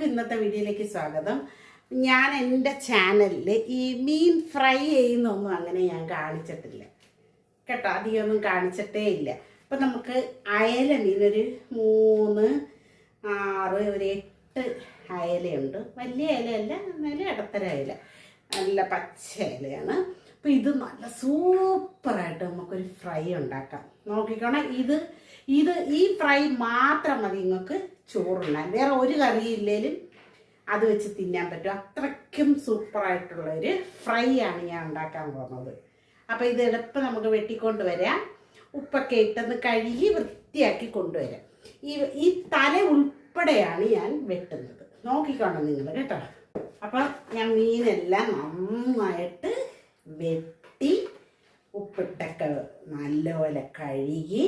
എല്ലാവർക്കും ഇന്നത്തെ വീഡിയോയിലേക്ക് സ്വാഗതം. ഞാൻ എൻ്റെ ചാനലിൽ ഈ മീൻ ഫ്രൈ ചെയ്യുന്നൊന്നും അങ്ങനെ ഞാൻ കാണിച്ചിട്ടില്ല കേട്ടോ, അധികമൊന്നും കാണിച്ചിട്ടേ ഇല്ല. അപ്പം നമുക്ക് അയല മീൻ ഒരു 3, 6, ഒരു 8 അയലയുണ്ട്. വലിയ അയലയല്ല, എന്നാലും ഇടത്തര അയല, നല്ല പച്ച അയലയാണ്. അപ്പോൾ ഇത് നല്ല സൂപ്പറായിട്ട് നമുക്കൊരു ഫ്രൈ ഉണ്ടാക്കാം. നോക്കിക്കോണം, ഈ ഫ്രൈ മാത്രം മതി നിങ്ങൾക്ക് ചോറുണ്ണാൻ. വേറെ ഒരു കറിയില്ലേലും അത് വെച്ച് തിന്നാൻ പറ്റും. അത്രയ്ക്കും സൂപ്പറായിട്ടുള്ളൊരു ഫ്രൈ ആണ് ഞാൻ ഉണ്ടാക്കാൻ പോകുന്നത്. അപ്പോൾ ഇത് എളുപ്പം നമുക്ക് വെട്ടിക്കൊണ്ട് വരാം. ഉപ്പൊക്കെ ഇട്ടെന്ന് കഴുകി വൃത്തിയാക്കി കൊണ്ടുവരാം. ഈ തല ഉൾപ്പെടെയാണ് ഞാൻ വെട്ടുന്നത്. നോക്കിക്കോണം നിങ്ങൾ കേട്ടോ. അപ്പം ഞാൻ മീനെല്ലാം നന്നായിട്ട് വെട്ടി ഉപ്പിട്ടൊക്കെ നല്ലപോലെ കഴുകി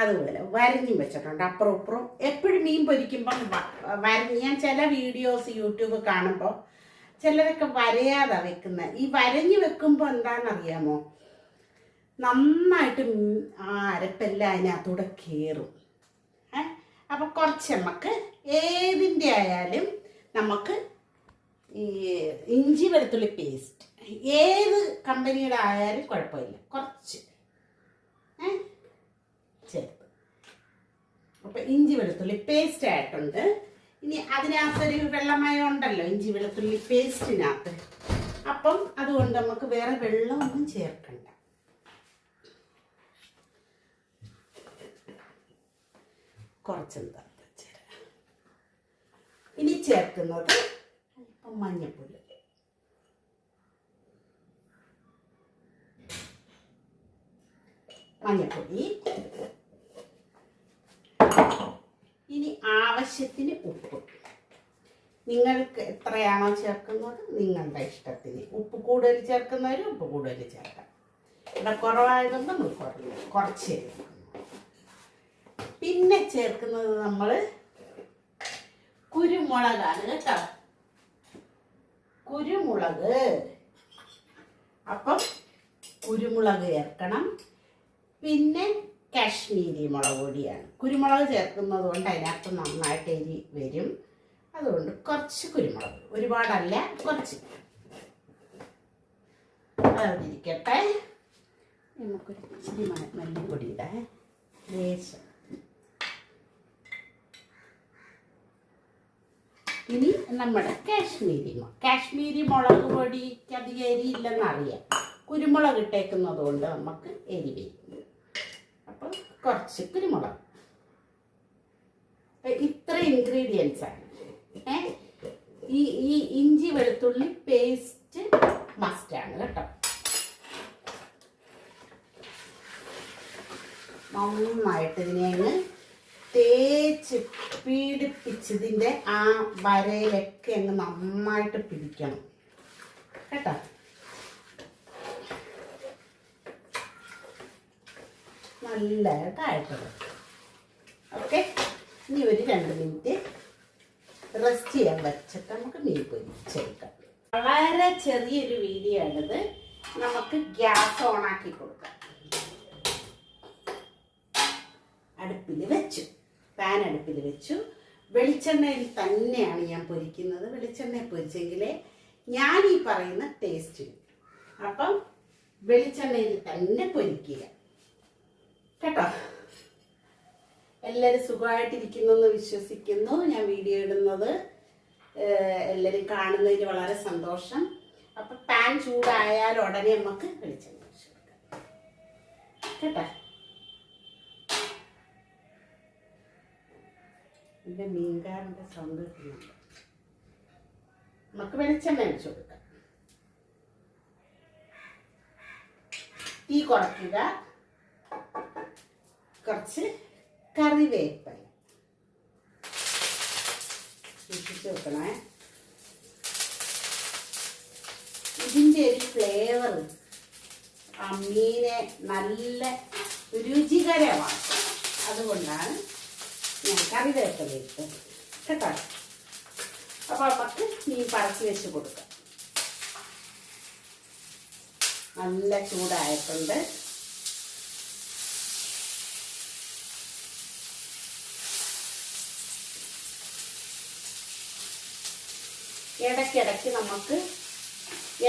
അതുപോലെ വരഞ്ഞും വെച്ചിട്ടുണ്ട്. അപ്പുറം ഇപ്പുറം എപ്പോഴും മീൻ പൊരിക്കുമ്പം ഞാൻ ചില വീഡിയോസ് യൂട്യൂബ് കാണുമ്പോൾ ചിലരൊക്കെ വരയാതെ വെക്കുന്നത്. ഈ വരഞ്ഞ് വെക്കുമ്പോൾ എന്താണെന്നറിയാമോ, നന്നായിട്ട് അരപ്പെല്ലാം അതിനകത്തൂടെ കയറും. അപ്പോൾ കുറച്ച് നമുക്ക് ഏതിൻ്റെ ആയാലും നമുക്ക് ഈ ഇഞ്ചി വെളുത്തുള്ളി പേസ്റ്റ് ഏത് കമ്പനിയുടെ ആയാലും കുഴപ്പമില്ല, കുറച്ച് ചേർത്ത്. അപ്പം ഇഞ്ചി വെളുത്തുള്ളി പേസ്റ്റ് ആയിട്ടുണ്ട്. ഇനി അതിനകത്തൊരു വെള്ളമയം ഉണ്ടല്ലോ ഇഞ്ചി വെളുത്തുള്ളി പേസ്റ്റിനകത്ത്. അപ്പം അതുകൊണ്ട് നമുക്ക് വേറെ വെള്ളമൊന്നും ചേർക്കണ്ട. കുറച്ചെന്താ ചേരാം. ഇനി ചേർക്കുന്നത് അല്പം മഞ്ഞൾപ്പൊടി, ഇനി ആവശ്യത്തിന് ഉപ്പ്. നിങ്ങൾക്ക് എത്രയാണോ ചേർക്കുന്നത് നിങ്ങളുടെ ഇഷ്ടത്തിന്. ഉപ്പ് കൂടുതൽ ചേർക്കുന്നവർ ഉപ്പ് കൂടുതൽ ചേർക്കാം. ഇവിടെ കുറവായതുകൊണ്ട് നമ്മൾ കുറച്ച് ചേർക്കുന്നു. പിന്നെ ചേർക്കുന്നത് നമ്മൾ കുരുമുളകാണ് കേട്ടോ, കുരുമുളക്. അപ്പം കുരുമുളക് ചേർക്കണം. പിന്നെ കാശ്മീരി മുളക് പൊടിയാണ്. കുരുമുളക് ചേർക്കുന്നത് കൊണ്ട് അതിനകത്ത് നന്നായിട്ട് എരി വരും. അതുകൊണ്ട് കുറച്ച് കുരുമുളക്, ഒരുപാടല്ല, കുറച്ച്. അതിരിക്കട്ടെ. നമുക്കൊരു ഇച്ചിരി മല്ലിപ്പൊടി ഇടാം, ലേശം. ഇനി നമ്മുടെ കാശ്മീരി മുളക് പൊടിക്ക് അധികം എരിയില്ലെന്നറിയാം. കുരുമുളക് ഇട്ടേക്കുന്നത് കൊണ്ട് നമുക്ക് എരി വരും. അപ്പം കുറച്ച് കുരുമുളക്. ഇത്ര ഇൻഗ്രീഡിയൻസ് ആണ്. ഈ ഇഞ്ചി വെളുത്തുള്ളി പേസ്റ്റ് മസ്റ്റാണ് കേട്ടോ. നന്നായിട്ട് ഇതിനെ അങ്ങ് തേച്ച് പീഡിപ്പിച്ചതിൻ്റെ ആ വരയിലൊക്കെ അങ്ങ് നന്നായിട്ട് പിടിക്കണം കേട്ടോ. നല്ലതായിട്ടുള്ളത്. ഓക്കെ, ഇനി ഒരു 2 മിനിറ്റ് റെസ്റ്റ് ചെയ്യാൻ വെച്ചിട്ട് നമുക്ക് മീൻ പൊരിച്ചെടുക്കാം. വളരെ ചെറിയൊരു വീഡിയോ ആണിത്. നമുക്ക് ഗ്യാസ് ഓണാക്കി കൊടുക്കാം. അടുപ്പിൽ വെച്ചു, പാൻ അടുപ്പിൽ വെച്ചു. വെളിച്ചെണ്ണയിൽ തന്നെയാണ് ഞാൻ പൊരിക്കുന്നത്. വെളിച്ചെണ്ണയിൽ പൊരിച്ചെങ്കിലേ ഞാൻ ഈ പറയുന്ന ടേസ്റ്റ്. അപ്പം വെളിച്ചെണ്ണയിൽ തന്നെ പൊരിക്കുക കേട്ടോ. എല്ലാവരും സുഖമായിട്ടിരിക്കുന്നു എന്ന് വിശ്വസിക്കുന്നു. ഞാൻ വീഡിയോ ഇടുന്നത് എല്ലാവരും കാണുന്നതിന് വളരെ സന്തോഷം. അപ്പം പാൻ ചൂടായാൽ ഉടനെ നമുക്ക് വെളിച്ചെണ്ണ ഒഴിച്ച് കൊടുക്കാം കേട്ടോ. എൻ്റെ മീൻകാരൻ്റെ സൗണ്ട് കിട്ടുന്നുണ്ട്. നമുക്ക് വെളിച്ചെണ്ണ ഒഴിച്ച് കൊടുക്കാം. തീ കുറയ്ക്കുക. കുറച്ച് കറിവേപ്പില സൂക്ഷിച്ച് വെക്കണേ. ഇതിൻ്റെ ഒരു ഫ്ലേവർ ആ മീനെ നല്ല രുചികരമാണ്. അതുകൊണ്ടാണ് ഞാൻ കറിവേപ്പില ഇട്ടത് കേട്ടോ. അപ്പോൾ നമുക്ക് മീൻ പറക്കി വെച്ച് കൊടുക്കാം. നല്ല ചൂടായിട്ടുണ്ട്. ഇടയ്ക്കിടയ്ക്ക് നമുക്ക്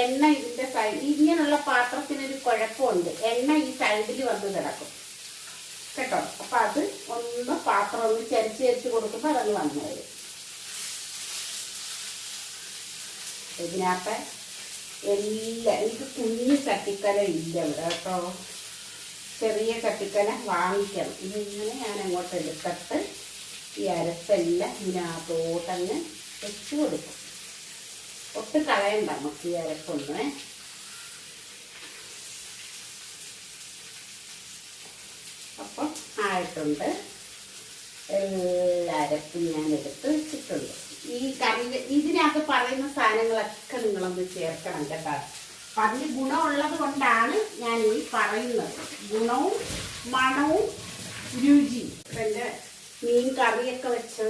എണ്ണ ഇതിൻ്റെ സൈഡ്, ഇങ്ങനെയുള്ള പാത്രത്തിനൊരു കുഴപ്പമുണ്ട്, എണ്ണ ഈ സൈഡിൽ വന്ന് കിടക്കും കേട്ടോ. അപ്പം അത് ഒന്ന് പാത്രം ഒന്ന് ചരിച്ച് കൊടുക്കുമ്പോൾ അതങ്ങ് വന്നു വരും. ഇതിനകത്ത് എല്ലാം, എനിക്ക് കുഞ്ഞു ചട്ടിക്കല ഇല്ല ഇവിടെ കേട്ടോ, ചെറിയ ചട്ടിക്കല വാങ്ങിക്കണം. ഇതിങ്ങനെ ഞാൻ അങ്ങോട്ട് എടുത്തിട്ട് ഈ അരപ്പെല്ലാം ഇതിനകത്തോട്ടങ്ങ് വെച്ച് കൊടുക്കും. ഒട്ടും കളയണ്ട നമുക്ക് ഈ അരപ്പൊന്ന്. അപ്പം ആയിട്ടുണ്ട്. എല്ലാ അരപ്പും ഞാൻ എടുത്ത് വെച്ചിട്ടുണ്ട്. ഈ കറി ഇതിനകത്ത് പറയുന്ന സാധനങ്ങളൊക്കെ നിങ്ങളൊന്ന് ചേർക്കണം കേട്ടോ. അപ്പം അതിന് ഗുണമുള്ളത് കൊണ്ടാണ് ഞാൻ ഈ പറയുന്നത്. ഗുണവും മണവും രുചിയും. എൻ്റെ മീൻ കറിയൊക്കെ വെച്ച്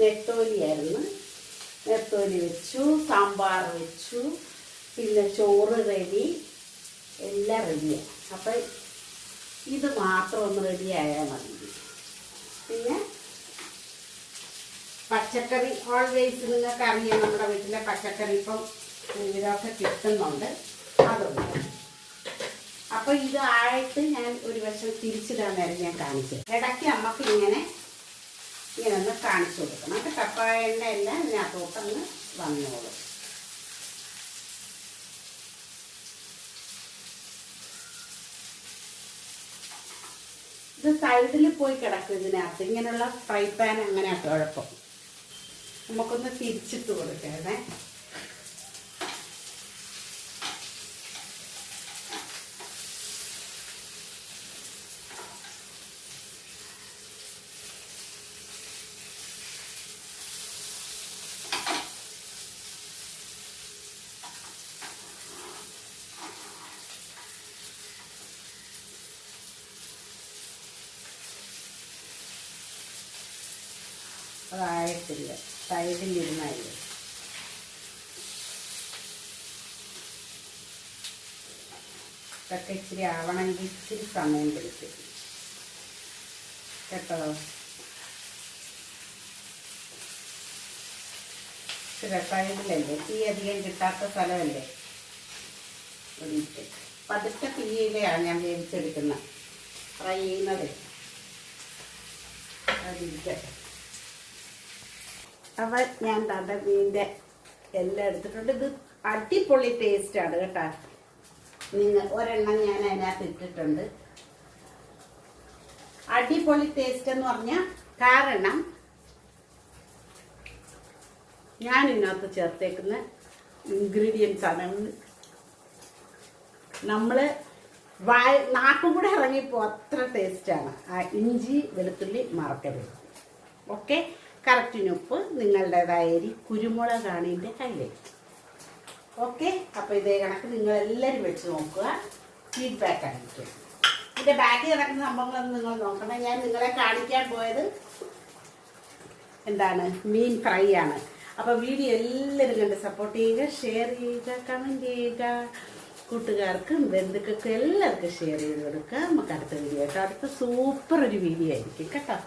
നെത്തോലിയായിരുന്നു. നെത്തോലി വെച്ചു, സാമ്പാർ വെച്ചു, പിന്നെ ചോറ് റെഡി, എല്ലാം റെഡിയാണ്. അപ്പം ഇത് മാത്രം ഒന്ന് റെഡിയായാൽ മതി. പിന്നെ പച്ചക്കറി ഓൾവേസ് നിങ്ങൾക്ക് അറിയാം, നമ്മുടെ വീട്ടിലെ പച്ചക്കറി ഇപ്പം ഇതൊക്കെ കിട്ടുന്നുണ്ട്, അതുണ്ട്. അപ്പോൾ ഇതായിട്ട് ഞാൻ ഒരു വശം തിരിച്ചിടാൻ നേരം ഞാൻ കാണിച്ചു. ഇടയ്ക്ക് നമുക്ക് ഇങ്ങനെ ഒന്ന് കാണിച്ചു കൊടുക്കണം. അപ്പം കപ്പായൻ്റെ എല്ലാം ഇതിനകത്തോട്ടൊന്ന് വന്നോളും. ഇത് സൈഡിൽ പോയി കിടക്കും ഇതിനകത്ത്. ഇങ്ങനെയുള്ള ഫ്രൈ പാൻ അങ്ങനെ കുഴപ്പം. നമുക്കൊന്ന് തിരിച്ചിട്ട് കൊടുക്കണേ. അതായിട്ടില്ല, സൈഡിലിരുന്നായില്ല. ഇതൊക്കെ ഇച്ചിരി ആവണമെങ്കിൽ ഇച്ചിരി സമയം പിടിക്കും കേട്ടോ. സൈഡിലല്ലേ, തീ അധികം കിട്ടാത്ത സ്ഥലമല്ലേ, ഒരിട്ട് പതുക്കെ തീയിലാണ് ഞാൻ വേവിച്ചെടുക്കുന്നത്, ഫ്രൈ ചെയ്യുന്നത്. അതിരിക്കട്ടെ. അപ്പം ഞാൻ തന്റെ മീൻ്റെ എല്ലാം എടുത്തിട്ടുണ്ട്. ഇത് അടിപൊളി ടേസ്റ്റാണ് കേട്ടോ. നിങ്ങൾ ഒരെണ്ണം ഞാൻ അതിനകത്ത് ഇട്ടിട്ടുണ്ട്. അടിപൊളി ടേസ്റ്റ് എന്ന് പറഞ്ഞാൽ കാരണം ഞാൻ ഇതിനകത്ത് ചേർത്തേക്കുന്ന ഇൻഗ്രീഡിയൻസ് ആണ്. നമ്മൾ നാക്കും കൂടെ ഇറങ്ങിപ്പോ അത്ര ടേസ്റ്റാണ്. ആ ഇഞ്ചി വെളുത്തുള്ളി മറക്കരുത്. ഓക്കെ, കറക്റ്റിന് ഉപ്പ്, നിങ്ങളുടേതായ അരി, കുരുമുളകാണ് ഇതിൻ്റെ ഹൈലൈറ്റ്. ഓക്കെ, അപ്പോൾ ഇതേ കണക്ക് നിങ്ങളെല്ലാവരും വെച്ച് നോക്കുക, ഫീഡ്ബാക്ക് അറിയിക്കുക. ഇതിൻ്റെ ബാക്കി കിടക്കുന്ന സംഭവങ്ങളൊന്നും നിങ്ങൾ നോക്കണം. ഞാൻ നിങ്ങളെ കാണിക്കാൻ പോയത് എന്താണ്, മീൻ ഫ്രൈ ആണ്. അപ്പോൾ വീഡിയോ എല്ലാവരും കണ്ട് സപ്പോർട്ട് ചെയ്യുക, ഷെയർ ചെയ്യുക, കമൻറ്റ് ചെയ്യുക. കൂട്ടുകാർക്കും ബന്ധുക്കൾക്കും എല്ലാവർക്കും ഷെയർ ചെയ്ത് കൊടുക്കുക. നമുക്ക് അടുത്ത വീഡിയോ കേട്ടോ. അടുത്ത സൂപ്പർ ഒരു വീഡിയോ ആയിരിക്കും കേട്ടോ.